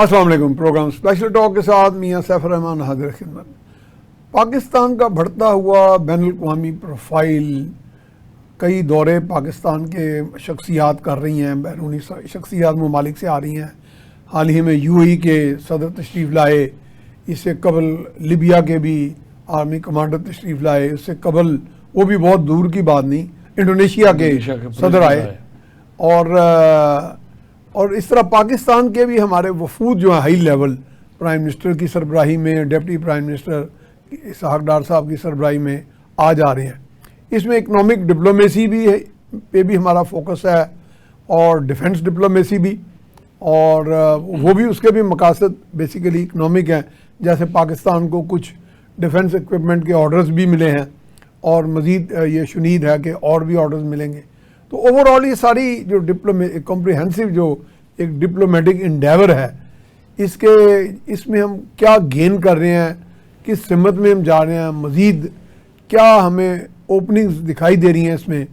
السلام علیکم. Programme special talk کے ساتھ میاں سیف الرحمان حاضر خدمت. پاکستان کا بڑھتا ہوا بین الاقوامی پروفائل، کئی دورے پاکستان کے شخصیات کر رہی ہیں، بیرونی شخصیات ممالک سے آ رہی ہیں. حال ہی میں یو اے ای کے صدر تشریف لائے، اس سے قبل لیبیا کے بھی آرمی کمانڈر تشریف لائے، اس سے قبل وہ بھی بہت دور کی بات نہیں انڈونیشیا کے صدر آئے، اور اس طرح پاکستان کے بھی ہمارے وفود جو ہیں ہائی لیول، پرائم منسٹر کی سربراہی میں، deputy prime minister Ishaq Dar صاحب کی سربراہی میں آ جا رہے ہیں. اس میں اکنامک ڈپلومیسی بھی پہ بھی ہمارا فوکس ہے، اور ڈیفنس ڈپلومیسی بھی، اور وہ بھی اس کے بھی مقاصد بیسیکلی اکنامک ہیں. جیسے پاکستان کو کچھ ڈیفنس ایکوپمنٹ کے آرڈرز بھی ملے ہیں، اور مزید یہ شنید ہے کہ اور بھی آرڈرز ملیں گے. تو اوور آل یہ ساری جو کمپریہنسو جو ایک ڈپلومیٹک انڈیور ہے، اس میں ہم کیا گین کر رہے ہیں، کس سمت میں ہم جا رہے ہیں، مزید کیا ہمیں اوپننگز دکھائی دے رہی ہیں اس میں،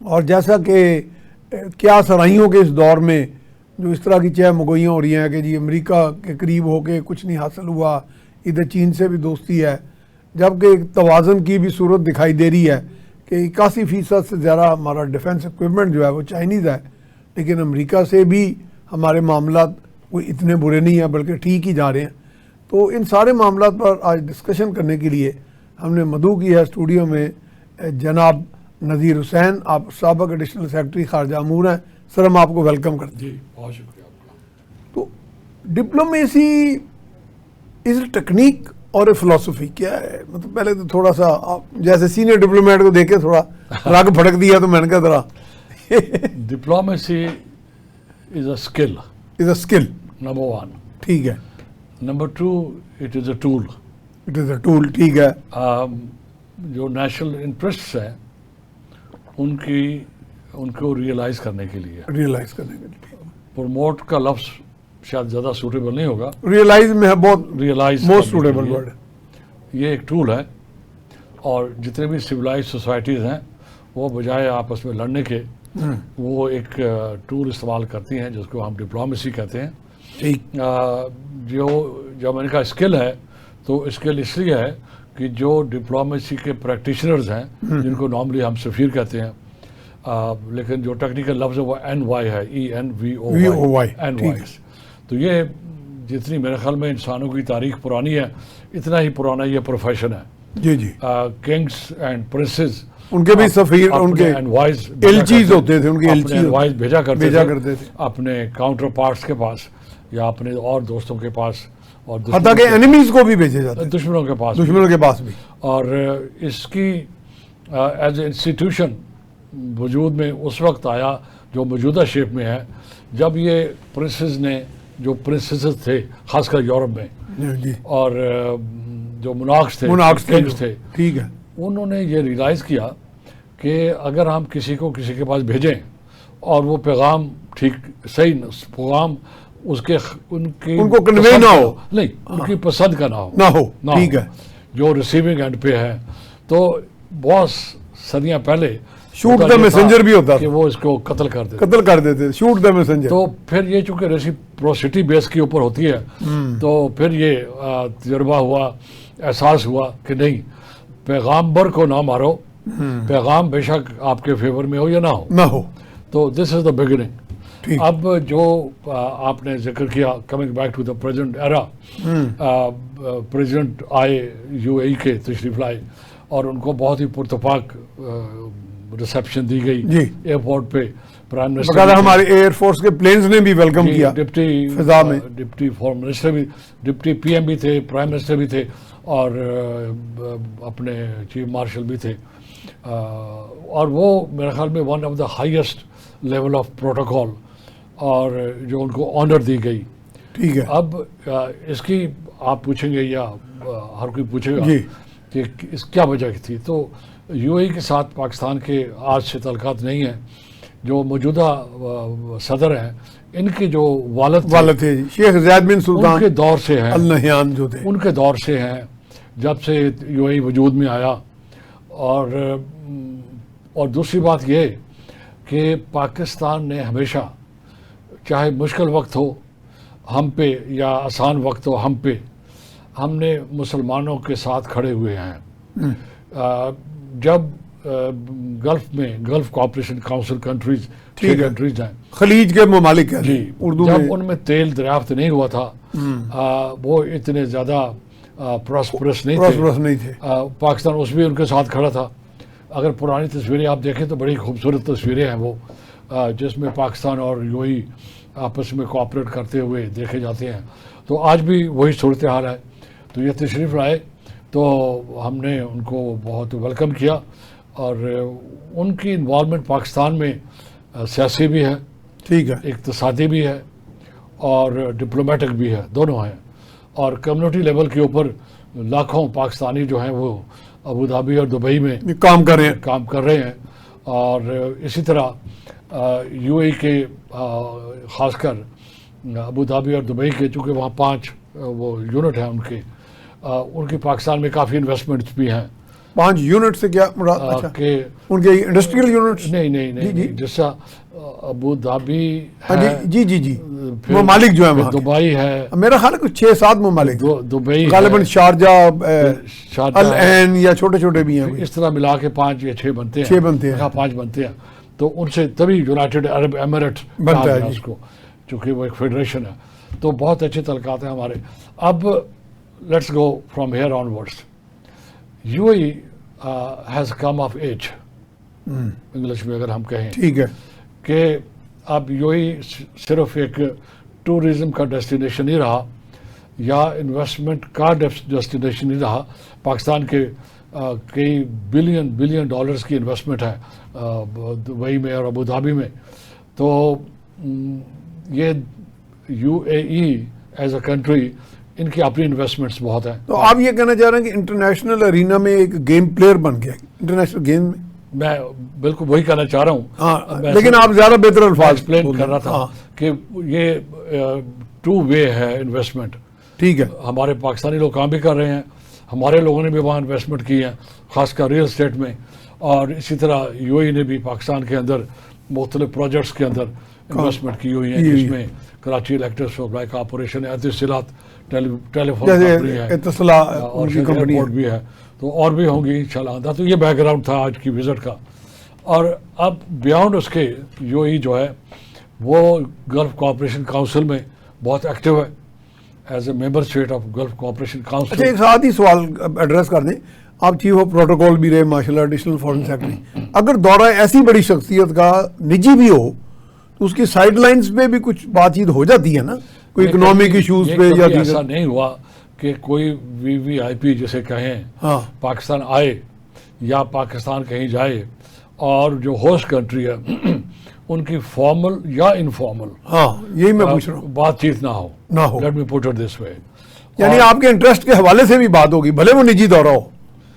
اور جیسا کہ کیا سرائیوں کے اس دور میں جو اس طرح کی چہ مگوئیاں ہو رہی ہیں کہ جی امریکہ کے قریب ہو کے کچھ نہیں حاصل ہوا، ادھر چین سے بھی دوستی ہے، جبکہ ایک توازن کی بھی صورت دکھائی دے رہی ہے کہ 81% سے زیادہ ہمارا ڈیفنس ایکوپمنٹ جو ہے وہ چائنیز ہے، لیکن امریکہ سے بھی ہمارے معاملات کوئی اتنے برے نہیں ہیں بلکہ ٹھیک ہی جا رہے ہیں. تو ان سارے معاملات پر آج ڈسکشن کرنے کے لیے ہم نے مدعو کی ہے اسٹوڈیو میں جناب نذیر حسین. آپ سابق ایڈیشنل سیکرٹری خارجہ امور ہیں. سر ہم آپ کو ویلکم کرتے ہیں. جی بہت شکریہ آپ کا. تو ڈپلومیسی از اے ٹیکنیک اور اے فلسفی کیا ہے؟ مطلب پہلے تو تھوڑا سا آپ جیسے سینئر ڈپلومیٹ کو دیکھے تھوڑا رگ پھڑک دیا تو میں نے کہا ذرا diplomacy is a skill. Is a skill number 1. ٹھیک ہے. Number 2 it is a tool. It is a tool. ٹھیک ہے. جو نیشنل انٹرسٹس ہیں ان کو ریئلائز کرنے کے لیے. ریئلائز کرنے کے لیے. پروموٹ کا لفظ شاید زیادہ سوٹیبل نہیں ہوگا. ریئلائز میں ہے بہت ریئلائز موسٹ سوٹیبل ورڈ. یہ ایک ٹول ہے، اور جتنے بھی سویلائز سوسائٹیز ہیں وہ بجائے آپس میں لڑنے کے وہ ایک ٹول استعمال کرتی ہیں جس کو ہم ڈپلومیسی کہتے ہیں. ٹھیک. جو میں نے کہا اسکل ہے، تو اسکل اس لیے ہے کہ جو ڈپلومیسی کے پریکٹیشنرز ہیں جن کو نارملی ہم سفیر کہتے ہیں، لیکن جو ٹیکنیکل لفظ ہے وہ NY ہے، ENVOY. تو یہ جتنی میرے خیال میں انسانوں کی تاریخ پرانی ہے اتنا ہی پرانا یہ پروفیشن ہے. جی جی. کنگس اینڈ پرنسز ان کے بھی سفیر، ان کے ایلچیز ہوتے تھے، ان کے ایلچیز بھیجا کرتے تھے اپنے کاؤنٹر پارٹس کے پاس یا اپنے اور دوستوں کے پاس، اور حتیٰ کہ اینیمیز کو بھی بھیجے جاتے، دشمنوں کے پاس بھی. اور اس کی ایز اے انسٹیٹیوشن وجود میں اس وقت آیا جو موجودہ شیپ میں ہے، جب یہ پرنسز نے، جو پرنسز تھے خاص کر یورپ میں، اور جو مناکس تھے، ٹھیک ہے، انہوں نے یہ ریئلائز کیا کہ اگر ہم کسی کے پاس بھیجیں اور وہ پیغام ٹھیک صحیح پیغام ان کو کنوے نہ ہو، نہیں ان کی پسند کا نہ ہو، ٹھیک ہے، جو ریسیونگ اینڈ پہ ہے، تو بہت صدیاں پہلے شوٹ دا میسنجر بھی ہوتا کہ وہ اس کو قتل کر دیتے، شوٹ دا میسنجر. تو پھر یہ چونکہ ریسیپروسٹی بیس کے اوپر ہوتی ہے، تو پھر یہ تجربہ ہوا، احساس ہوا کہ نہیں، پیغامبر کو نہ مارو، پیغام بے شک آپ کے فیور میں ہو یا نہ ہو. تو دس از دا بگننگ. اب جو آپ نے ذکر کیا، coming back to the present era, president آئے UAE کے تشریف لائے، اور ان کو بہت ہی پرتپاک ریسیپشن دی گئی ایئرپورٹ پہ. پرائم منسٹر، ہمارے ایئر فورس کے پلینز نے بھی ویلکم کیا، ڈپٹی فارم منسٹر بھی، ڈپٹی PM بھی تھے، پرائم منسٹر بھی تھے، اور اپنے چیف مارشل بھی تھے. اور وہ میرے خیال میں one of the highest level of protocol, اور جو ان کو آنر دی گئی. ٹھیک ہے. اب اس کی آپ پوچھیں گے یا ہر کوئی پوچھے گا کہ اس کیا وجہ تھی، تو UAE کے ساتھ پاکستان کے آج سے تعلقات نہیں ہیں. جو موجودہ صدر ہیں، ان کے جو والد تھے شیخ زید بن سلطان، ان کے دور سے ہیں، النہیان جو تھے، ان کے دور سے ہیں جب سے UAE وجود میں آیا. اور دوسری بات یہ کہ پاکستان نے ہمیشہ، چاہے مشکل وقت ہو ہم پہ یا آسان وقت ہو ہم پہ، ہم نے مسلمانوں کے ساتھ کھڑے ہوئے ہیں. جب گلف میں golf cooperation council countries 6 countries ہیں خلیج کے ممالک ہیں جی، اردو جب میں، ان میں تیل دریافت نہیں ہوا تھا، وہ اتنے زیادہ پراسپرس نہیں تھے. پاکستان اس بھی ان کے ساتھ کھڑا تھا. اگر پرانی تصویریں آپ دیکھیں تو بڑی خوبصورت تصویریں ہیں وہ، جس میں پاکستان اور یو اے ای آپس میں کوآپریٹ کرتے ہوئے دیکھے جاتے ہیں. تو آج بھی وہی صورتحال ہے. تو یہ تشریف لائے تو ہم نے ان کو بہت ویلکم کیا، اور ان کی انوالومنٹ پاکستان میں سیاسی بھی ہے، ٹھیک ہے، اقتصادی بھی ہے، اور ڈپلومیٹک بھی ہے، دونوں ہیں. اور کمیونٹی لیول کے اوپر لاکھوں پاکستانی جو ہیں وہ ابوظہبی اور دبئی میں کام کر رہے ہیں. کام کر رہے ہیں. اور اسی طرح یو اے کے خاص کر ابوظہبی اور دبئی کے، چونکہ وہاں 5 وہ یونٹ ہیں ان کی پاکستان میں کافی انویسٹمنٹس بھی ہیں. 5 یونٹ سے کیا مراد؟ اچھا، کہ ان کے انڈسٹریل یونٹس؟ نہیں جیسا ابوظہبی ہے، جی جی جی، پھر ممالک جو ہیں وہاں دبئی ہے، میرا خیال ہے کچھ 6-7 ممالک، دبئی غالباً شارجہ، شارجہ العین یا چھوٹے چھوٹے بھی ہیں. اس طرح ملا کے 5 یا 6 بنتے ہیں. 6 بنتے ہیں. 5 بنتے ہیں. تو ان سے تبھی یونائٹڈ عرب ایمریٹ بنتا ہے اس کو، چونکہ وہ ایک فیڈریشن ہے. تو بہت اچھے تعلقات ہیں ہمارے. اب let's go from here onwards. U A has come of age, English میں اگر ہم کہیں، ٹھیک ہے، کہ اب یو اے صرف ایک ٹورزم کا ڈیسٹینیشن نہیں رہا یا انویسٹمنٹ کا ڈیسٹینیشن نہیں رہا. پاکستان کے کئی بلین ڈالرز کی انویسٹمنٹ ہے دبئی میں اور ابوظہبی میں. تو یہ U A E is a country, ان کی اپنی انویسٹمنٹس بہت ہیں. تو آپ یہ کہنا چاہ رہے ہیں کہ انٹرنیشنل ارینا میں ایک گیم پلیئر بن گیا انٹرنیشنل گیم میں؟ میں بالکل وہی کہنا چاہ رہا ہوں. ہاں، لیکن آپ زیادہ بہتر الفاظ ایکسپلین کر رہا تھا کہ یہ 2 وے ہے انویسٹمنٹ. ٹھیک ہے، ہمارے پاکستانی لوگ کام بھی کر رہے ہیں، ہمارے لوگوں نے بھی وہاں انویسٹمنٹ کی ہے، خاص کر ریئل اسٹیٹ میں. اور اسی طرح یو اے نے بھی پاکستان کے اندر مختلف پروجیکٹس کے اندر انویسٹمنٹ کی ہوئی ہے، جس میں کراچی الیکٹرک سپلائی کارپوریشن ہے، اتصالات ٹیلی فون کمپنی ہے، اور ایئرپورٹ بھی ہے. تو اور بھی ہوں گی انشاءاللہ. تو یہ بیک گراؤنڈ تھا آج کی وزٹ کا. اور اب بیانڈ اس کے یو اے جو ہے وہ گلف کوآپریشن کاؤنسل میں بہت ایکٹیو ہے as a member state of golf cooperation council. اچھا، ایک ساتھ ہی سوال ایڈریس کر دیں. آپ چیف آف پروٹوکول بھی رہے ماشاء اللہ، ایڈیشنل فارن سیکرٹری. اگر دورہ ایسی بڑی شخصیت کا نجی بھی ہو تو اس کی سائڈ لائنز پہ بھی کچھ بات چیت ہو جاتی ہے نا، کوئی اکنامک ایشوز پہ یا دیگر؟ ایسا نہیں ہوا کہ کوئی وی آئی پی جسے کہیں پاکستان آئے یا پاکستان کہیں جائے اور جو ہوسٹ کنٹری ہے ان کی فارمل یا انفارمل، یہی میں پوچھ رہا ہوں، بات چیت نہ ہو. Let me put it this وے. یعنی آپ کے انٹرسٹ کے حوالے سے بھی بات ہوگی، بھلے وہ نجی دورہ ہو،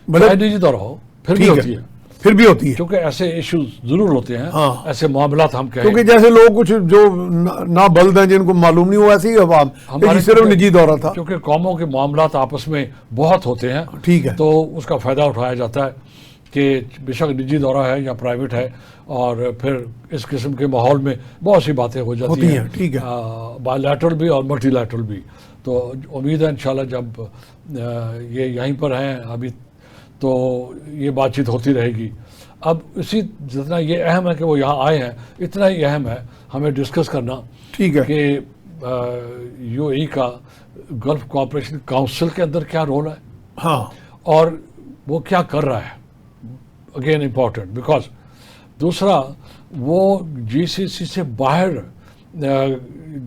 بھلے نجی دورہ ہو، پھر بھی ہوتی ہے، پھر بھی ہوتی ہے، کیونکہ ایسے ایشوز ضرور ہوتے ہیں، ایسے معاملات ہم کہیں. کیونکہ جیسے لوگ کچھ جو نہ بلد ہیں جن کو معلوم نہیں ہوا، ایسی ہی عوام ہمارے صرف نجی دورہ تھا. کیونکہ قوموں کے معاملات آپس میں بہت ہوتے ہیں، ٹھیک ہے، تو اس کا فائدہ اٹھایا جاتا ہے کہ بے شک نجی دورہ ہے یا پرائیویٹ ہے، اور پھر اس قسم کے ماحول میں بہت سی باتیں ہو جاتی ہیں، ٹھیک ہے، بائی لیٹرل بھی اور ملٹی لیٹرل بھی. تو امید ہے انشاءاللہ جب یہ یہیں پر ہیں ابھی تو یہ بات چیت ہوتی رہے گی. اب اسی جتنا یہ اہم ہے کہ وہ یہاں آئے ہیں، اتنا ہی اہم ہے ہمیں ڈسکس کرنا، ٹھیک ہے، کہ یو اے کا گلف کوآپریشن کاؤنسل کے اندر کیا رول ہے، اور وہ کیا کر رہا ہے. اگین امپورٹنٹ بیکاز دوسرا وہ جی سی سی سے باہر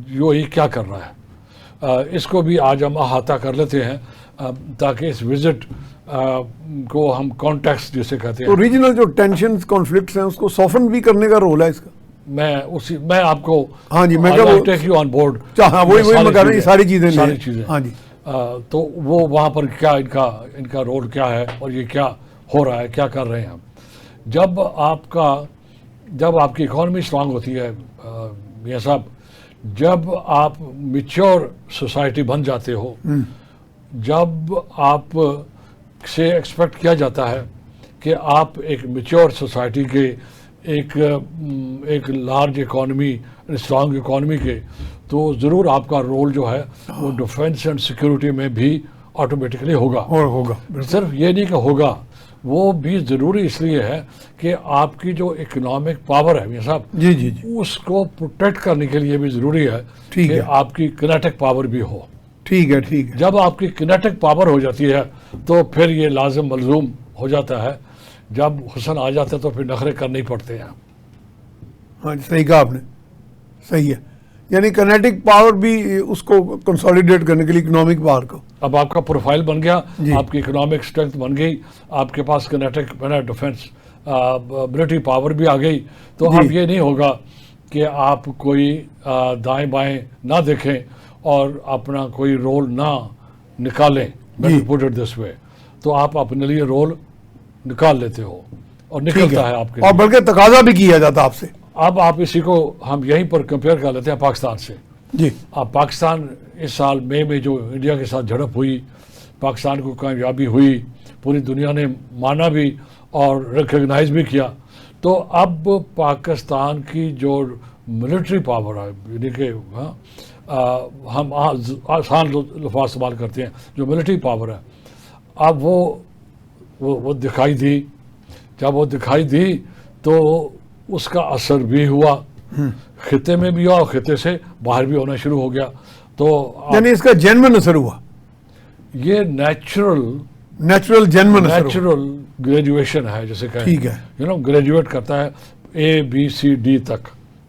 یو اے کیا کر رہا ہے. اس کو بھی آج ہم احاطہ کر لیتے ہیں تاکہ اس وزٹ کو ہم کانٹیکسٹ جسے کہتے ہیں. تو ریجنل جو ٹینشنز کانفلکٹس ہیں اس کو سافن بھی کرنے کا رول ہے اس کا. میں آپ کو ٹیک یو آن بورڈ، وہی میں کہہ رہا ہوں، یہ ساری چیزیں تو وہ وہاں پر کیا ان کا رول کیا ہے اور یہ کیا ہو رہا ہے، کیا کر رہے ہیں ہم. جب آپ کی اکانومی اسٹرانگ ہوتی ہے میاں صاحب، جب آپ میچور سوسائٹی بن جاتے ہو، جب آپ سے ایکسپیکٹ کیا جاتا ہے کہ آپ ایک میچور سوسائٹی کے ایک لارج اکانومی اسٹرانگ اکانومی کے تو ضرور آپ کا رول جو ہے وہ ڈیفینس اینڈ سیکورٹی میں بھی آٹومیٹکلی ہوگا. ہوگا صرف یہ نہیں کہ ہوگا, وہ بھی ضروری اس لیے ہے کہ آپ کی جو اکنامک پاور ہے میاں صاحب, جی جی جی اس کو پروٹیکٹ کرنے کے لیے بھی ضروری ہے ٹھیک کہ ہے. آپ کی کنیٹک پاور بھی ہو. ٹھیک ہے ٹھیک ہے. جب آپ کی کنیٹک پاور ہو جاتی ہے تو پھر یہ لازم ملزوم ہو جاتا ہے, جب حسن آ جاتا ہے تو پھر نخرے کرنے ہی پڑتے ہیں. ہاں جی صحیح کہا آپ نے, صحیح ہے. یعنی کنیٹک پاور بھی اس کو کنسالیڈیٹ کرنے کے لیے اکنامک پاور کو. اب آپ کا پروفائل بن گیا, جی. آپ کی اکنامک اسٹرینتھ بن گئی, آپ کے پاس کنیٹک ڈیفینس ملٹری پاور بھی آ گئی, تو جی. اب یہ نہیں ہوگا کہ آپ کوئی دائیں بائیں نہ دیکھیں اور اپنا کوئی رول نہ نکالیں. جی. پٹ اٹ دس وے, تو آپ اپنے لیے رول نکال لیتے ہو اور ٹھیک نکلتا ہے آپ کے اور لیے. بلکہ تقاضا بھی کیا جاتا آپ سے. اب آپ اسی کو ہم یہیں پر کمپیئر کر لیتے ہیں پاکستان سے. جی اب پاکستان اس سال مئی میں جو انڈیا کے ساتھ جھڑپ ہوئی, پاکستان کو کامیابی ہوئی, پوری دنیا نے مانا بھی اور ریکگنائز بھی کیا, تو اب پاکستان کی جو ملٹری پاور ہے, یعنی کہ ہم آسان لفظ استعمال کرتے ہیں, جو ملٹری پاور ہے, اب وہ دکھائی دی. جب وہ دکھائی دی تو اس کا اثر بھی ہوا, خطے میں بھی ہوا اور خطے سے باہر بھی ہونا شروع ہو گیا. تو یعنی اس کا جینوین اثر ہوا, یہ نیچرل جینوین اثر ہوا. نیچرل گریجویشن ہے جسے کہیں, ٹھیک ہے. گریجویٹ کرتا ہے ABCD تک.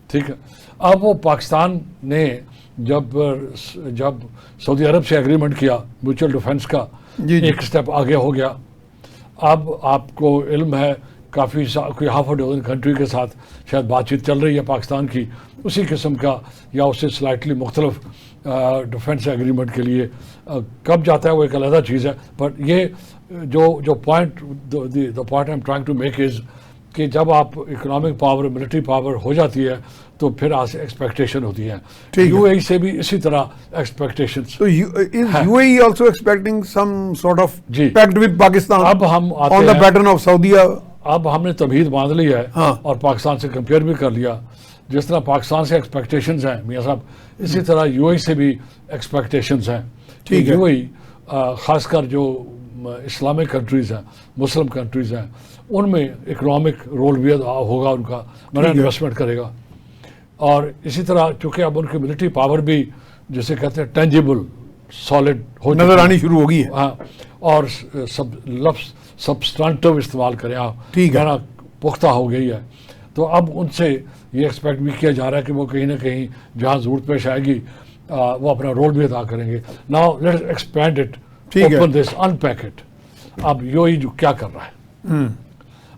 ٹھیک ہے. اب وہ پاکستان نے جب سعودی عرب سے ایگریمنٹ کیا میوچل ڈیفینس کا, جی جی. ایک سٹیپ آگے ہو گیا. اب آپ کو علم ہے کافی کوئی ہاف اے ڈزن کنٹری کے ساتھ شاید بات چیت چل رہی ہے پاکستان کی, اسی قسم کا یا اس سے سلائٹلی مختلف ڈیفینس ایگریمنٹ کے لیے. کب جاتا ہے وہ ایک علیحدہ چیز ہے, بٹ یہ جو point I am trying to make is کہ جب آپ اکنامک پاور ملٹری پاور ہو جاتی ہے تو پھر ایکسپیکٹیشن ہوتی ہیں. UAE سے بھی اسی طرح expectations. So is UAE also expecting some sort of جی. pact with Pakistan اب ہم آتے on the ہیں, pattern of Saudi? اب ہم نے تمہید باندھ لی ہے ہاں. اور پاکستان سے کمپیئر بھی کر لیا. جس طرح پاکستان سے ایکسپیکٹیشنز ہیں میاں صاحب, اسی طرح UAE سے بھی ایکسپیکٹیشنز ہیں. ٹھیک ہے. UAE خاص کر جو اسلامک کنٹریز ہیں, مسلم کنٹریز ہیں, ان میں اکنامک رول بھی ہوگا ان کا, بڑا انویسٹمنٹ کرے گا. اور اسی طرح چونکہ اب ان کی ملٹری پاور بھی جسے کہتے ہیں ٹینجیبل سالڈ ہو نظر آنی شروع ہوگی ہے. ہاں, اور لفظ سبسٹانٹو استعمال کریں آپ, ٹھیک ہے. پختہ ہو گئی ہے. تو اب ان سے یہ ایکسپیکٹ بھی کیا جا رہا ہے کہ وہ کہیں نہ کہیں جہاں ضرورت پیش آئے گی وہ اپنا رول بھی ادا کریں گے. Now let's expand it, open this, unpack it. اب UAE جو کیا کر رہا ہے,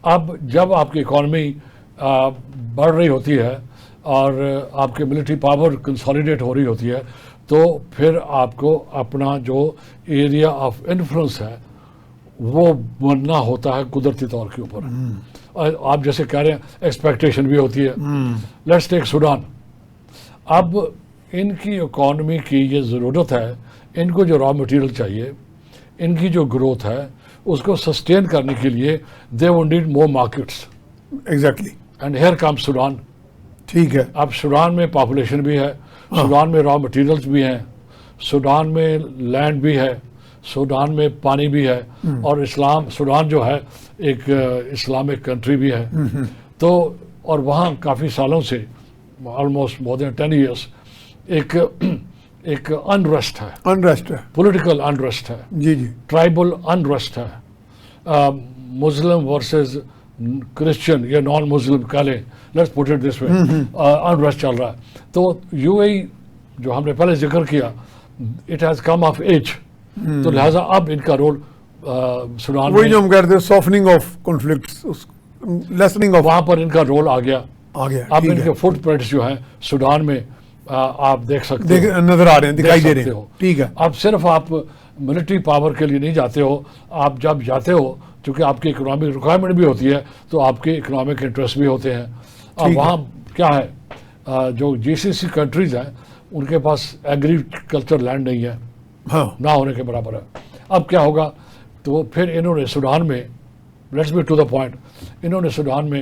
اب جب آپ کی اکانومی بڑھ رہی ہوتی ہے اور آپ کے ملٹری پاور کنسالیڈیٹ ہو رہی ہوتی ہے, تو پھر آپ کو اپنا جو ایریا آف انفلوئنس ہے وہ بننا ہوتا ہے قدرتی طور کے اوپر. آپ جیسے کہہ رہے ہیں ایکسپیکٹیشن بھی ہوتی ہے. Let's take Sudan. اب ان کی اکانومی کی یہ ضرورت ہے, ان کو جو را مٹیریل چاہیے, ان کی جو گروتھ ہے اس کو سسٹین کرنے کے لیے they would need more markets. Exactly. And here come Sudan. ٹھیک ہے. اب سوڈان میں پاپولیشن بھی ہے, سوڈان میں را مٹیریلز بھی ہیں, سوڈان میں لینڈ بھی ہے, سوڈان میں پانی بھی ہے, اور سوڈان جو ہے ایک اسلامک کنٹری بھی ہے. تو اور وہاں کافی سالوں سے آلموسٹ مور دین 10 ایئرس ایک انریسٹ ہے, پولیٹیکل انریسٹ ہے, جی جی, ٹرائبل انریسٹ ہے, مسلم ورسز کرسچن یا نان مسلم کہہ لیں, let's put it this way, unrest چل رہا ہے. تو UAE جو ہم نے پہلے ذکر کیا, it has come of age, تو لہٰذا اب ان کا رول سوڈان وہی جو ہم کہتے ہیں سافننگ آف کنفلکٹس, لیسننگ آف, وہاں پر ان کا رول آ گیا. اب ان ٹھیک کے فٹ پرنٹس جو ہیں سوڈان میں آپ دیکھ سکتے ہے, نظر آ رہے ہیں, دکھائی دے رہے ہیں. ٹھیک ہے. اب صرف آپ ملٹری پاور کے لیے نہیں جاتے ہو, آپ جب جاتے ہو چونکہ آپ کی اکنامک ریکوائرمنٹ بھی ہوتی ہے تو آپ کے اکنامک انٹرسٹ بھی ہوتے ہیں. اب وہاں کیا ہے, جو GCC کنٹریز ہیں ان کے پاس ایگریکلچر لینڈ نہیں ہے, نہ ہونے کے برابر ہے. اب کیا ہوگا, تو پھر انہوں نے سوڈان میں, let's be to the point, انہوں نے سوڈان میں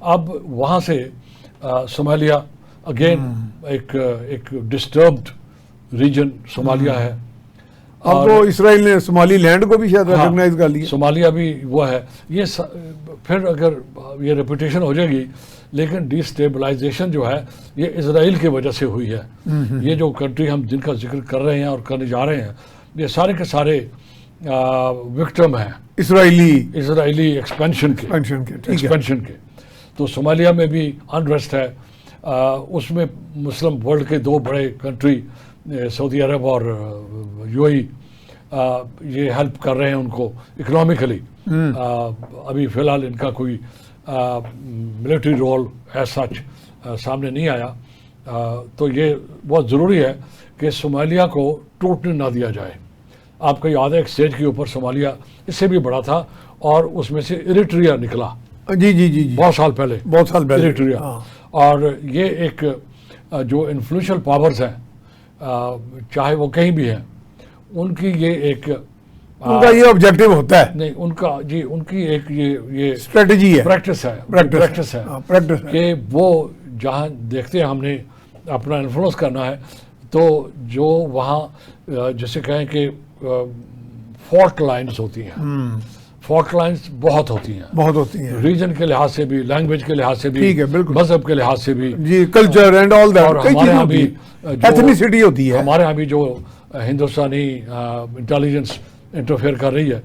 اب وہاں سے صومالیہ اگین ایک ڈسٹربڈ ریجن صومالیہ ہے. اب تو اسرائیل نے صومالی لینڈ کو بھی شاید ریکگنائز کر لیا. صومالیہ بھی وہ ہے. یہ پھر اگر یہ ریپوٹیشن ہو جائے گی، لیکن ڈی اسٹیبلائزیشن جو ہے یہ اسرائیل کی وجہ سے ہوئی ہے. یہ جو کنٹری ہم جن کا ذکر کر رہے ہیں اور کرنے جا رہے ہیں، یہ سارے کے سارے وکٹم ہیں اسرائیلی ایکسپینشن کے. تو صومالیہ میں بھی انریسٹ ہے. اس میں مسلم ورلڈ کے دو بڑے کنٹری سعودی عرب اور یو اے یہ ہیلپ کر رہے ہیں ان کو اکنامکلی. ابھی فی الحال ان کا کوئی ملٹری رول ایز سچ سامنے نہیں آیا. تو یہ بہت ضروری ہے کہ صومالیہ کو ٹوٹنے نہ دیا جائے. آپ کو یاد ہے ایک اسٹیج کے اوپر صومالیہ اس سے بھی بڑا تھا اور اس میں سے ایریٹریا نکلا. جی بہت سال پہلے ایریٹریا. اور یہ ایک جو انفلوئنشل پاورز ہیں چاہے وہ کہیں بھی ہیں، ان کی یہ ایک ان کا یہ آبجیکٹو ہوتا ہے. نہیں ان کی ایک یہ اسٹریٹجی ہے، پریکٹس ہے کہ وہ جہاں دیکھتے ہیں ہم نے اپنا انفلوئنس کرنا ہے، تو جو وہاں جیسے کہیں کہ فالٹ لائنز ہوتی ہیں. فالٹ لائنز بہت ہوتی ہیں ریجن کے لحاظ سے بھی، لینگویج کے لحاظ سے بھی، مذہب کے لحاظ سے بھی، جی کلچر اینڈ آل دیٹ. اور ہمارے ہاں بھی ایتھنیسٹی ہوتی ہے. ہمارے ہاں بھی جو ہندوستانی انٹیلیجنس انٹرفیئر کر رہی ہے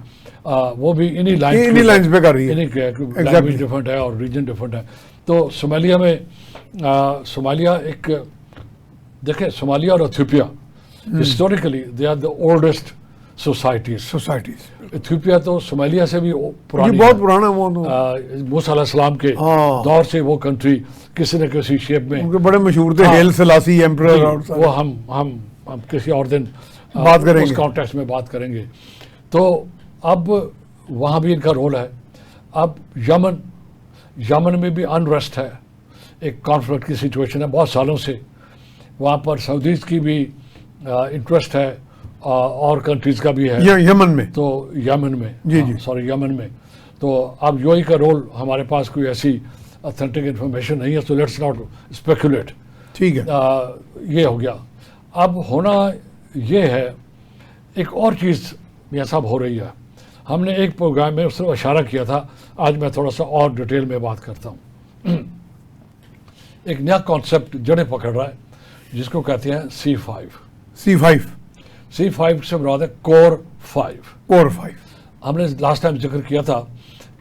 وہ بھی انہی لائنز پہ کر رہی ہے. لینگویج ڈفرنٹ ہے اور ریجن ڈفرنٹ ہے. تو صومالیہ میں صومالیہ ایک دیکھیں، صومالیہ اور Ethiopia historically they are the oldest societies. Ethiopia تو صومالیہ سے بھی پرانی، بہت پرانا. موسیٰ علیہ السلام کے دور سے وہ کنٹری کسی نہ کسی شیپ میں بڑے مشہور تھے ہیل سلاسی ایمپرر. وہ ہم کسی اور دن بات کریں گے، اس کانٹیکسٹ میں بات کریں گے. تو اب وہاں بھی ان کا رول ہے. اب یمن میں بھی انریسٹ ہے، ایک کانفلکٹ کی سچویشن ہے بہت سالوں سے. وہاں پر سعودیز کی بھی انٹرسٹ ہے اور کنٹریز کا بھی ہے یمن میں. تو یمن میں تو اب یو اے کا رول ہمارے پاس کوئی ایسی اتھینٹک انفارمیشن نہیں ہے، تو لیٹس ناٹ اسپیکولیٹ. ٹھیک ہے، یہ ہو گیا. اب ہونا یہ ہے ایک اور چیز یہ سب ہو رہی ہے. ہم نے ایک پروگرام میں اس طرح اشارہ کیا تھا، آج میں تھوڑا سا اور ڈیٹیل میں بات کرتا ہوں. ایک نیا کانسیپٹ جڑیں پکڑ رہا ہے جس کو کہتے ہیں C5 سے مراد ہے کور 5. ہم نے لاسٹ ٹائم ذکر کیا تھا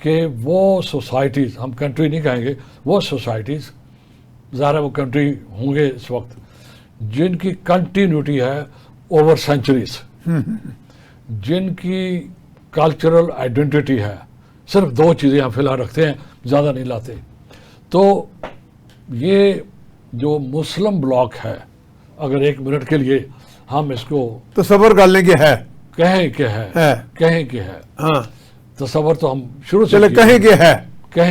کہ وہ سوسائٹیز، ہم کنٹری نہیں کہیں گے، وہ سوسائٹیز ظاہر ہے وہ کنٹری ہوں گے اس وقت جن کی کنٹینیوٹی ہے اوور سینچریز، جن کی کلچرل آئیڈینٹی ہے. صرف دو چیزیں ہم فی الحال رکھتے ہیں، زیادہ نہیں لاتے. تو یہ جو مسلم بلاک ہے، اگر ایک منٹ کے لیے ہم اس کو تصور کر لیں کہ ہے، کہیں کہ ہے تصور تو ہم شروع سے کہیں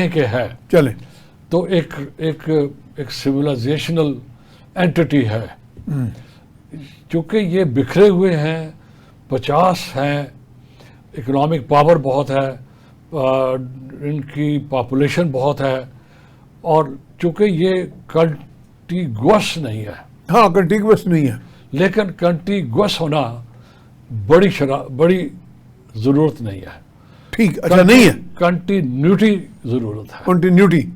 کہ ہے چلیں. تو ایک سویلائزیشنل اینٹی ہے. چونکہ یہ بکھرے ہوئے ہیں، 50 ہیں، اکنامک پاور بہت ہے، ان کی پاپولیشن بہت ہے، اور چونکہ یہ کنٹیگوس نہیں ہے. ہاں کنٹیگوس نہیں ہے، لیکن کنٹیگوس ہونا بڑی ضرورت نہیں ہے. ٹھیک، اچھا نہیں ہے، کنٹینیوٹی ضرورت ہے.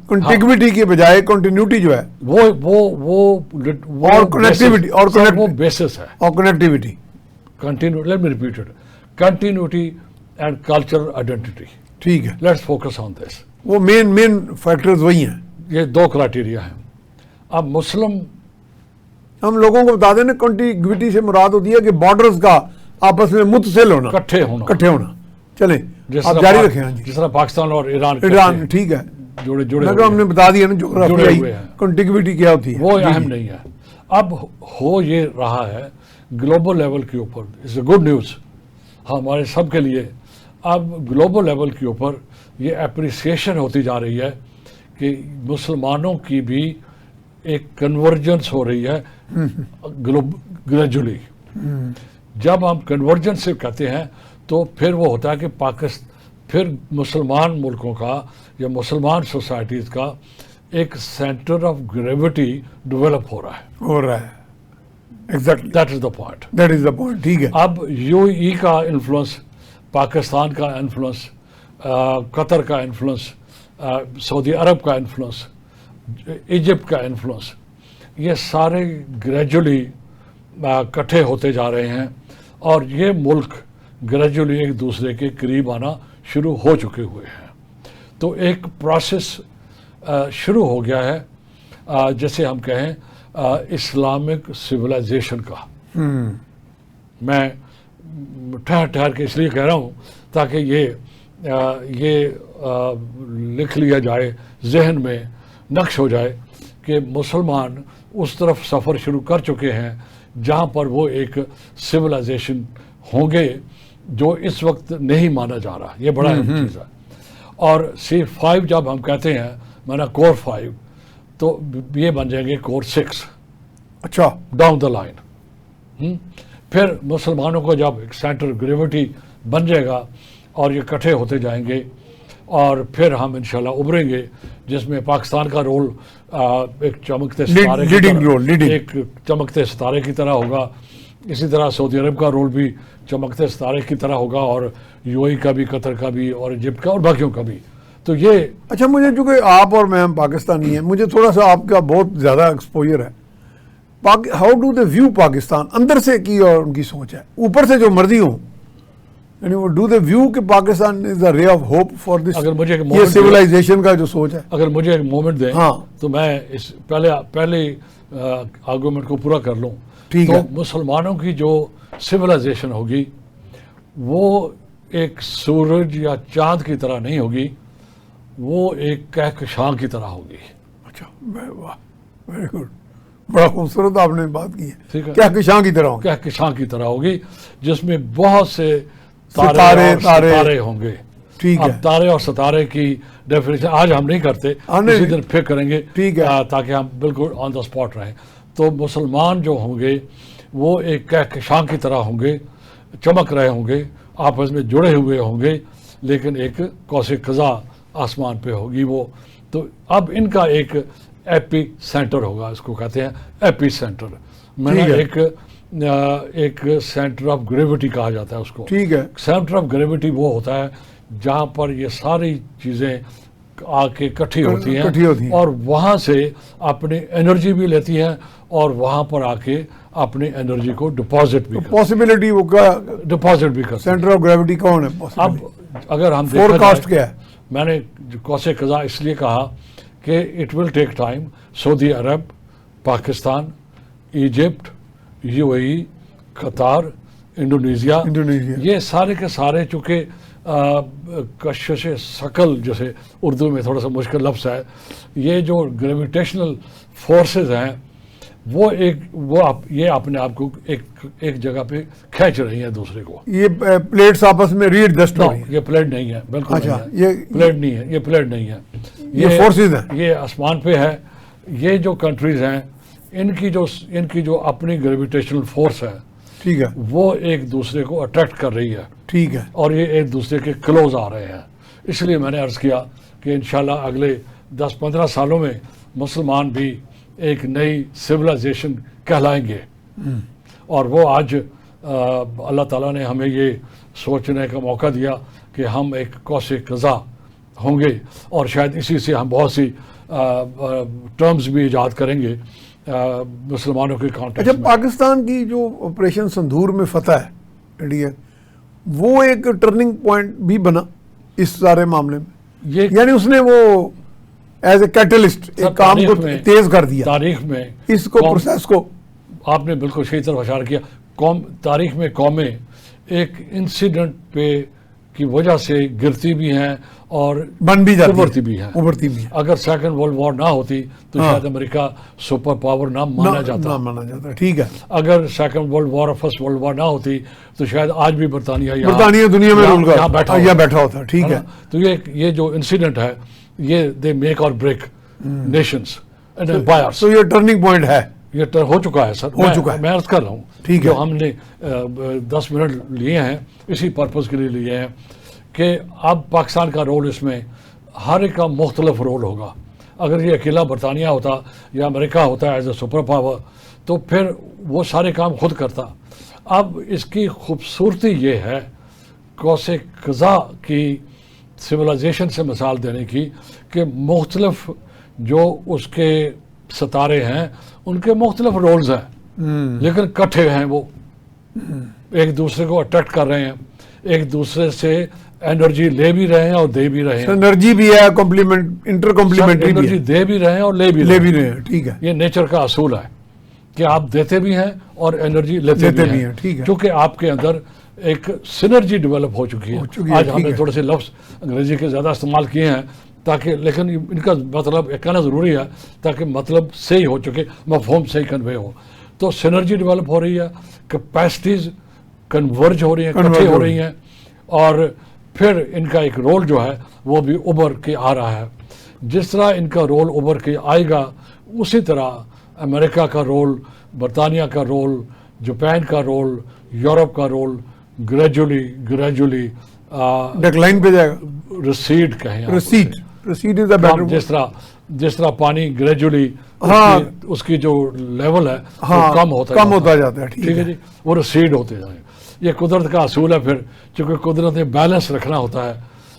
کنٹیگوٹی کے بجائے کنٹینیوٹی جو ہے وہ کنیکٹیوٹی وہ بیسس ہے. اور connectivity, let me repeat it, continuity and cultural identity. ٹھیک ہے، لیٹس فوکس آن دس. وہ مین فیکٹرز وہی ہیں. یہ دو کرائٹیریا ہیں. اب مسلم ہم لوگوں کو بتا دیں نا، کنٹیگوٹی سے مراد ہوتی ہے کہ بارڈرز کا آپس میں متصل ہونا، اکٹھے ہونا. چلیں آپ جاری رکھیں. ہاں جی، جس طرح پاکستان اور ایران ٹھیک ہے، جڑے ہم نے بتا دیا نا جغرافیائی کنٹیگوٹی کیا ہوتی ہے. وہ اہم نہیں ہے. اب ہو یہ رہا ہے گلوبل لیول کے اوپر، اٹس اے گڈ نیوز ہمارے سب کے لیے. اب گلوبل لیول کے اوپر یہ اپریسیشن ہوتی جا رہی ہے کہ مسلمانوں کی بھی ایک کنورجنس ہو رہی ہے گریجولی. جب ہم کنورجنس سے کہتے ہیں تو پھر وہ ہوتا ہے کہ پھر مسلمان ملکوں کا یا مسلمان سوسائٹیز کا ایک سینٹر آف گریوٹی ڈیولپ ہو رہا ہے. Exactly that is the point. That is the point. ٹھیک ہے. اب یو ای کا انفلوئنس، پاکستان کا انفلوئنس، قطر کا انفلوئنس، سعودی عرب کا انفلوئنس، ایجپٹ کا انفلوئنس، یہ سارے گریجولی اکٹھے ہوتے جا رہے ہیں اور یہ ملک گریجولی ایک دوسرے کے قریب آنا شروع ہو چکے ہوئے ہیں. تو ایک پروسیس شروع ہو گیا ہے جیسے ہم کہیں اسلامک سویلائزیشن کا. میں ٹھہر کے اس لیے کہہ رہا ہوں تاکہ یہ لکھ لیا جائے، ذہن میں نقش ہو جائے کہ مسلمان اس طرف سفر شروع کر چکے ہیں جہاں پر وہ ایک سویلائزیشن ہوں گے جو اس وقت نہیں مانا جا رہا. یہ بڑا اہم چیز ہے. اور C5 جب ہم کہتے ہیں مانا کور 5 تو یہ بن جائیں گے کور 6. اچھا. Down the line. پھر مسلمانوں کو جب ایک سینٹر گریوٹی بن جائے گا اور یہ اکٹھے ہوتے جائیں گے اور پھر ہم انشاءاللہ ابھریں گے جس میں پاکستان کا رول ایک چمکتے ستارے کی طرح ایک چمکتے ستارے کی طرح ہوگا. اسی طرح سعودی عرب کا رول بھی چمکتے ستارے کی طرح ہوگا اور یو اے کا بھی، قطر کا بھی اور ایجپٹ کا اور باقیوں کا بھی. تو یہ اچھا، مجھے چونکہ آپ اور میں ہم پاکستانی ہیں، مجھے تھوڑا سا آپ کا بہت زیادہ ایکسپوجر ہے. How do they view Pakistan? اندر سے کی اور ان کی سوچ ہے، اوپر سے جو مرضی ہوں، یعنی وہ ڈو دے ویو کہ پاکستان از اے رے آف ہوپ فار دس، اگر مجھے یہ سویلائزیشن کا جو سوچ ہے. اگر مجھے ایک مومنٹ دیں ہاں تو میں اس پہلے آرگومنٹ کو پورا کر لوں. ٹھیک تو ہے. مسلمانوں کی جو سویلائزیشن ہوگی وہ ایک سورج یا چاند کی طرح نہیں ہوگی، وہ ایک کہکشاں کی طرح ہوگی. اچھا، واہ، ویری گڈ، بڑا خوبصورت آپ نے بات کی ہے. ٹھیک ہے. کہکشاں کی طرح ہوگی. کہکشاں کی طرح ہوگی جس میں بہت سے ستارے ہوں گے. ٹھیک ہے. اب تارے اور ستارے کی ڈیفینیشن آج ہم نہیں کرتے، اسی دن پھر کریں گے. ٹھیک ہے. تاکہ ہم بالکل آن دا اسپاٹ رہیں. تو مسلمان جو ہوں گے وہ ایک کہکشاں کی طرح ہوں گے، چمک رہے ہوں گے، آپس میں جڑے ہوئے ہوں گے، لیکن ایک قوس قزح آسمان پہ ہوگی وہ. تو اب ان کا ایک ایپی سینٹر ہوگا، اس کو کہتے ہیں ایپی سینٹر. میں نے ایک سینٹر آف گریوٹی کہا جاتا ہے اس کو. ٹھیک ہے. سینٹر آف گریوٹی وہ ہوتا ہے جہاں پر یہ ساری چیزیں آ کے اکٹھی ہوتی ہیں اور وہاں سے اپنی انرجی بھی لیتی ہیں اور وہاں پر آ کے اپنی انرجی کو ڈپازٹ بھی پاسبلٹی وہ ڈپازٹ بھی کرتے ہیں. سینٹر آف گریوٹی کون ہے؟ اب اگر ہم فورکاسٹ کیا ہے؟ میں نے قوس قزح اس لیے کہا کہ it will take time. Saudi Arab, Pakistan, Egypt, you A E, Qatar, Indonesia, یہ سارے کے سارے چونکہ کشش ثقل جیسے اردو میں تھوڑا سا مشکل لفظ ہے، یہ جو گریویٹیشنل فورسز ہیں یہ اپنے آپ کو ایک جگہ پہ کھینچ رہی ہیں دوسرے کو. یہ پلیٹس آپس میں ری ایڈجسٹ ہو رہی ہیں. یہ پلیٹ نہیں ہے، بالکل اچھا، پلیٹ نہیں ہے، یہ پلیٹ نہیں ہے، یہ فورسز ہیں، یہ آسمان پہ ہے. یہ جو کنٹریز ہیں ان کی جو اپنی گریویٹیشنل فورس ہے، ٹھیک ہے، وہ ایک دوسرے کو اٹریکٹ کر رہی ہے. ٹھیک ہے. اور یہ ایک دوسرے کے کلوز آ رہے ہیں. اس لیے میں نے عرض کیا کہ انشاءاللہ اگلے 10-15 سالوں میں مسلمان بھی ایک نئی سویلائزیشن کہلائیں گے. اور وہ آج اللہ تعالیٰ نے ہمیں یہ سوچنے کا موقع دیا کہ ہم ایک قوس قزح ہوں گے اور شاید اسی سے ہم بہت سی ٹرمز بھی ایجاد کریں گے مسلمانوں کے کانٹیکسٹ میں. اچھا، پاکستان کی جو آپریشن سندھور میں فتح ہے انڈیا، وہ ایک ٹرننگ پوائنٹ بھی بنا اس سارے معاملے میں، یعنی اس نے وہ ایز اے کیٹلسٹ ایک کام کو تیز کر دیا تاریخ میں. اس کو پروسیس کو آپ نے بالکل صحیح طرف اشارہ کیا. تاریخ میں قومیں ایک انسیڈنٹ پہ کی وجہ سے گرتی بھی ہیں اور بن بھی جاتی ابھرتی بھی ہیں. اگر سیکنڈ ورلڈ وار نہ ہوتی تو شاید امریکہ سپر پاور نہ مانا جاتا. ٹھیک ہے. اگر سیکنڈ ورلڈ وار اور فرسٹ ورلڈ وار نہ ہوتی تو شاید آج بھی برطانیہ دنیا میں بیٹھا ہوتا. ٹھیک ہے. تو یہ جو انسیڈنٹ ہے یہ دے میک اور بریک نیشنز اینڈ امپائرز. تو یہ ٹرننگ پوائنٹ ہے، یہ ہو چکا ہے سر. ہو چکا ہے. میں عرض کر رہا ہوں ٹھیک ہے. جو ہم نے 10 منٹ لیے ہیں اسی پرپز کے لیے لیے ہیں کہ اب پاکستان کا رول اس میں ہر ایک کا مختلف رول ہوگا. اگر یہ اکیلا برطانیہ ہوتا یا امریکہ ہوتا ایز اے سپر پاور تو پھر وہ سارے کام خود کرتا. اب اس کی خوبصورتی یہ ہے قوس قزح کی سویلائزیشن سے مثال دینے کی کہ مختلف جو اس کے ستارے ہیں ان کے مختلف رولز ہیں لیکن کٹھے ہیں. وہ ایک دوسرے کو اٹریکٹ کر رہے ہیں, ایک دوسرے سے انرجی لے بھی رہے ہیں اور دے بھی رہے ہیں. انرجی بھی ہے, کمپلیمنٹ انٹر کمپلیمنٹری بھی انرجی ہے, دے بھی رہے ہیں اور لے بھی لے بھی رہے ہیں. ٹھیک ہے, یہ نیچر کا اصول ہے کہ آپ دیتے بھی ہیں اور انرجی لیتے بھی ہیں. ٹھیک ہے, کیونکہ آپ کے اندر ایک سنرجی ڈیولپ ہو چکی ہے. آج ہم نے تھوڑے سے لفظ انگریزی کے زیادہ استعمال کیے ہیں تاکہ, لیکن ان کا مطلب کہنا ضروری ہے تاکہ مطلب صحیح ہو چکے, مفہوم صحیح کنوے ہو. تو سنرجی ڈیولپ ہو رہی ہے, کیپیسٹیز کنورج ہو رہی ہیں, اکٹھی ہو رہی ہیں, اور پھر ان کا ایک رول جو ہے وہ بھی ابھر کے آ رہا ہے. جس طرح ان کا رول ابھر کے آئے گا اسی طرح امریکہ کا رول, برطانیہ کا رول, جاپان کا رول, یورپ کا رول گریجولی ڈیکلائن پہ جائے گا. ریسیڈ کہیں, ریسیڈ از اے بیٹر, جس طرح پانی گریجولی اس کی جو لیول ہے وہ کم ہوتا جاتا ہے. ٹھیک ہے جی, وہ ریسیڈ ہوتے جائیں. یہ قدرت کا اصول ہے. پھر چونکہ قدرت نے بیلنس رکھنا ہوتا ہے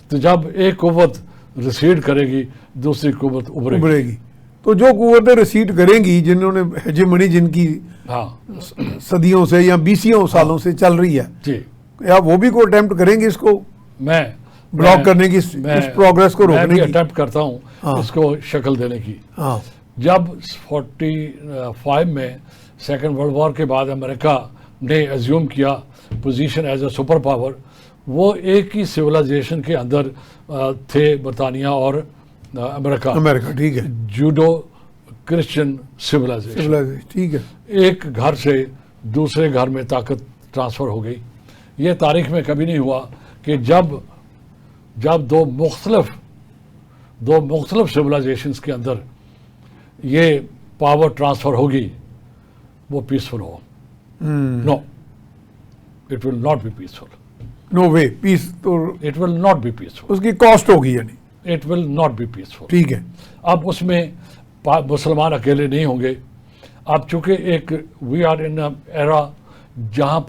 تو جب ایک قوت ریسیڈ کرے گی دوسری قوت ابھرے گی. تو جو قوتیں ریسیڈ کریں گی, جنہوں نے ہیجمنی جن کی صدیوں سے یا بیسیوں سالوں سے چل رہی ہے, جی, یا وہ بھی کوئی اٹیمپٹ کریں گے اس کو میں بلاک کرنے کی, اس پروگریس کو روکنے کی. اٹیمپٹ کرتا ہوں اس کو شکل دینے کی. جب 45 میں سیکنڈ ورلڈ وار کے بعد امریکہ نے ایزیوم کیا position as a super power, وہ ایک ہی سویلائزیشن کے اندر تھے برطانیہ اور امریکہ. ٹھیک ہے, جوڈو کرسچن سویلائزیشن. ٹھیک ہے, ایک گھر سے دوسرے گھر میں طاقت ٹرانسفر ہو گئی. یہ تاریخ میں کبھی نہیں ہوا کہ جب دو مختلف سویلائزیشنز کے اندر یہ پاور ٹرانسفر ہوگی وہ پیسفل ہو. No, it will not be peaceful. No way, peace تو it will not be peaceful. اس کی کاسٹ ہوگی, یعنی it will not be peaceful. ٹھیک ہے. اب اس میں مسلمان اکیلے نہیں ہوں گے. اب چونکہ ایک وی آر ان ایرا جہاں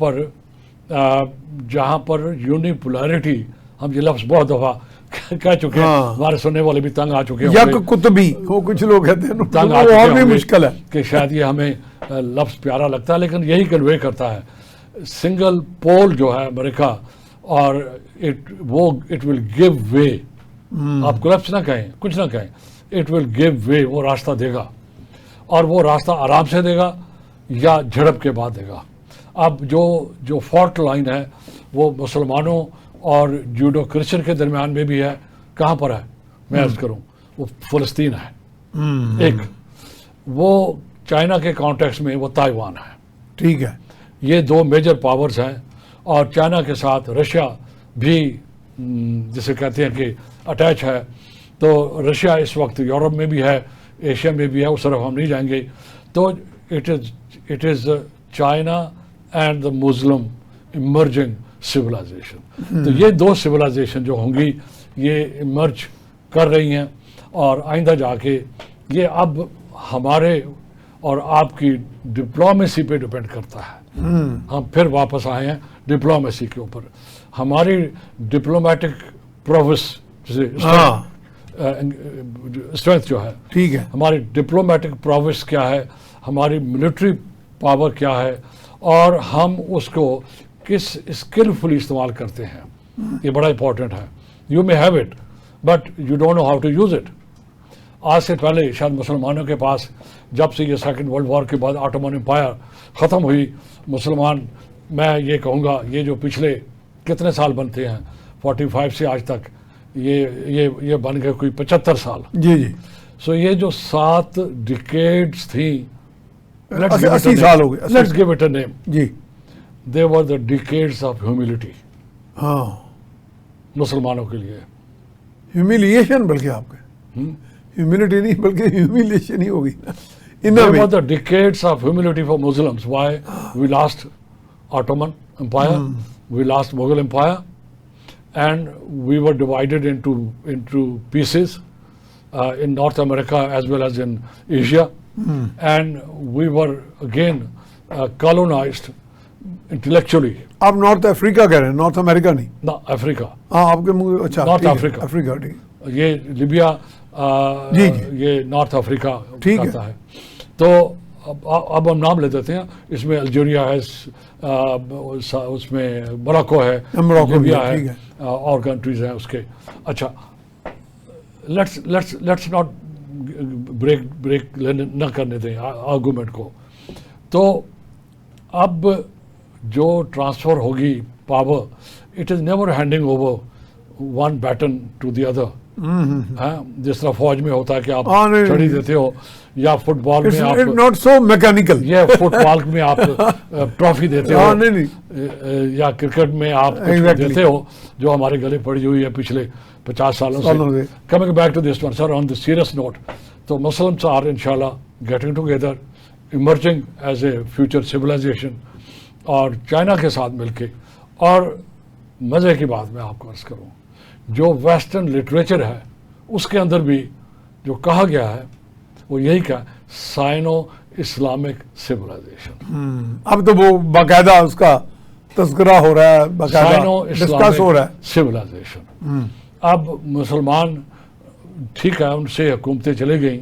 پر یونیپولرٹی, ہم یہ لفظ بہت دفعہ کہہ چکے ہیں, ہمارے سننے والے بھی تنگ آ چکے ہیں. یک قطبی وہ کچھ لوگ کہتے ہیں, تنگ آ اور چکے بھی مشکل ہے کہ شاید یہ ہمیں لفظ پیارا لگتا ہے لیکن یہی کنوے کرتا ہے. سنگل پول جو ہے امریکہ, اور اٹ ول گیو وے. آپ کولپس نہ کہیں, کچھ نہ کہیں, اٹ ول گیو وے. وہ راستہ دے گا, اور وہ راستہ آرام سے دے گا یا جھڑپ کے بعد دے گا. اب جو فالٹ لائن ہے وہ مسلمانوں اور جوڈو کرسچن کے درمیان میں بھی ہے. کہاں پر ہے میں عرض کروں, وہ فلسطین ہے ایک, وہ چائنا کے کانٹیکس میں وہ تائیوان ہے. ٹھیک ہے, یہ دو میجر پاورز ہیں, اور چائنا کے ساتھ رشیا بھی جسے کہتے ہیں کہ اٹیچ ہے. تو رشیا اس وقت یورپ میں بھی ہے, ایشیا میں بھی ہے, اس طرف ہم نہیں جائیں گے. تو it is China and the Muslim emerging civilisation. تو یہ دو سویلائزیشن جو ہوں گی یہ ایمرج کر رہی ہیں, اور آئندہ جا کے یہ اب ہمارے اور آپ کی ڈپلومیسی پہ ڈپینڈ کرتا ہے. ہم پھر واپس آئے ہیں ڈپلومیسی کے اوپر. ہماری ڈپلومیٹک پروویس اسٹرینتھ جو ہے, ٹھیک ہے, ہماری ڈپلومیٹک پروویس کیا ہے, ہماری ملٹری پاور کیا ہے, اور ہم اس کو کس اسکلفلی استعمال کرتے ہیں, یہ بڑا امپورٹنٹ ہے. You may have it but you don't know how to use it. آج سے پہلے شاید مسلمانوں کے پاس جب سے یہ سیکنڈ ورلڈ وار کے بعد آٹومن امپائر ختم ہوئی, مسلمان, میں یہ کہوں گا یہ جو پچھلے کتنے سال بنتے ہیں 45 سے آج تک, یہ بن گئے کوئی 75 سال. جی. سو یہ جو 7 ڈیکیڈز تھیں, 80 سال ہو گئے, let's give it a name. جی, they were the decades of humility. ہاں, مسلمانوں کے لیے ہیوملیشن, بلکہ آپ کے ہیوملٹی نہیں بلکہ ہیوملیشن ہی ہوگی. They were the decades of humility for Muslims. Why? We lost Ottoman Empire, we lost Mughal Empire, and we were divided into pieces in North America as well as in Asia, and we were again colonized intellectually. آپ north افریقہ کہہ رہے ہیں, north امریکہ نہیں؟ نہ افریقہ, ہاں آپ کے منہ, اچھا North ٹھیک ہے, Africa. افریقہ, ٹھیک ہے. یہ لیبیا جی جی یہ نارتھ افریقہ ٹھیک ہے. آتا ہے. تو اب ہم نام لے دیتے ہیں, اس میں الجیریا ہے, اس میں موراکو ہے, موراکو بھی لیبیا ہے, ٹھیک ہے, ہے. اور کنٹریز ہیں اس کے. اچھا, لیٹس ناٹ بریک نہ کرنے دیں آرگومنٹ کو. تو اب جو ٹرانسفر ہوگی power, it is never handing over one baton to the other. جس طرح فوج میں ہوتا ہے کہ آپ چھڑی دیتے ہو, یا فٹ بال میں آپ ناٹ سو میکینیکل, یہ فٹ بال میں آپ ٹرافی دیتے ہو, یا کرکٹ میں آپ دیتے ہو جو ہمارے گلے پڑی ہوئی ہے پچھلے 50 سالوں سے. Coming back to this one sir, on the serious note, تو مسلمس آر انشاءاللہ getting together, emerging as a future civilisation, اور چائنا کے ساتھ مل کے. اور مزے کی بات میں آپ کو عرض کروں, جو ویسٹرن لٹریچر ہے اس کے اندر بھی جو کہا گیا ہے وہ یہی کہا, سائنو اسلامک سویلائزیشن. اب تو وہ باقاعدہ اس کا تذکرہ ہو رہا ہے, باقاعدہ سائنو ڈسکس ہو رہا ہے. Islamic civilisation. اب مسلمان ٹھیک ہے, ان سے حکومتیں چلے گئیں,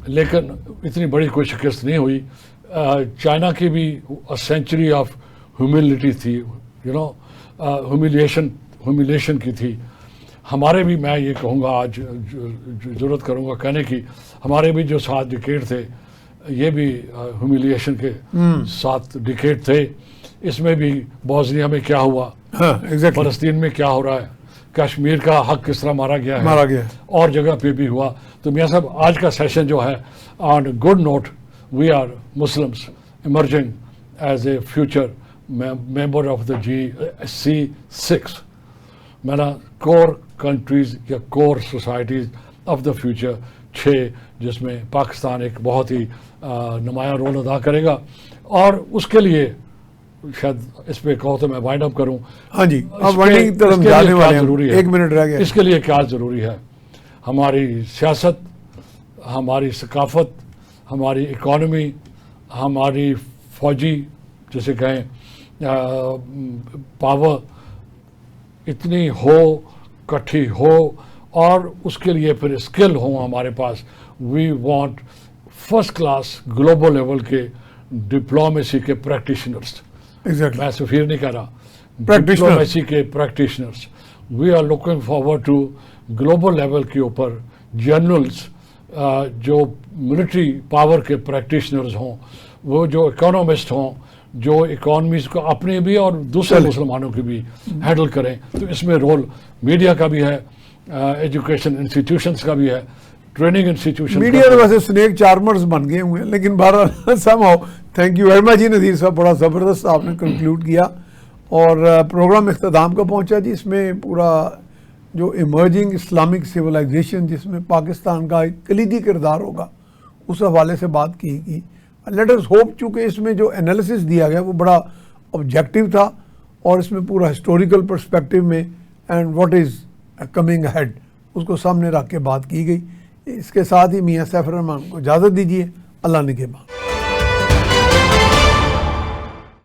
لیکن اتنی بڑی کوئی شکست نہیں ہوئی. چائنا کی بھی سینچری آف ہیوملٹی تھی, ہیوملیشن کی تھی. ہمارے بھی, میں یہ کہوں گا آج ضرورت کروں گا کہنے کی, ہمارے بھی جو 7 ڈیکیڈ تھے یہ بھی ہیوملیشن کے 7 ڈیکیڈ تھے. اس میں بھی بوسنیا میں کیا ہوا, فلسطین میں کیا ہو رہا ہے, کشمیر کا حق کس طرح مارا گیا ہے, اور جگہ پہ بھی ہوا. تو میاں صاحب آج کا سیشن جو ہے, on good note, we are Muslims emerging as a future member of the G6, میں نا کور کنٹریز یا core societies of the future 6, جس میں پاکستان ایک بہت ہی نمایاں رول ادا کرے گا. اور اس کے لیے شاید اس پہ کہو تو میں وائنڈ اپ کروں. ہاں جی, ضروری ہے, 1 منٹ رہ گیا. اس کے لیے کیا ضروری ہے؟ ہماری سیاست, ہماری ثقافت, ہماری اکانومی, ہماری فوجی جسے کہیں پاور اتنی ہو, کٹھی ہو, اور اس کے لیے پھر اسکل ہوں ہمارے پاس. We want first class global level کے ڈپلومیسی کے پریکٹیشنرس. میں سفیر نہیں کہہ رہا, ڈپلومیسی کے practitioners. We are looking forward to global level کے اوپر جنرلس جو ملٹری پاور کے پریکٹیشنرز ہوں, وہ جو اکانومسٹ ہوں, جو اکانومیز کو اپنے بھی اور دوسرے مسلمانوں کی بھی ہینڈل کریں. تو اس میں رول میڈیا کا بھی ہے, ایجوکیشن انسٹیٹیوشنز کا بھی ہے, ٹریننگ انسٹیٹیوشن. میڈیا تو ویسے سنیک چارمرز بن گئے ہوئے ہیں, لیکن بہرحال somehow thank you very much ji Nazir صاحب, بڑا زبردست آپ نے کنکلوڈ کیا اور پروگرام اختتام کو پہنچا جی. اس میں پورا جو ایمرجنگ اسلامک سویلائزیشن جس میں پاکستان کا ایک کلیدی کردار ہوگا اس حوالے سے بات کی گئی. لیٹ اس ہوپ, چونکہ اس میں جو انالیسس دیا گیا وہ بڑا آبجیکٹیو تھا اور اس میں پورا ہسٹوریکل پرسپیکٹیو میں and what is coming head اس کو سامنے رکھ کے بات کی گئی. اس کے ساتھ ہی میاں سیف الرحمان کو اجازت دیجیے. اللہ نگہبان.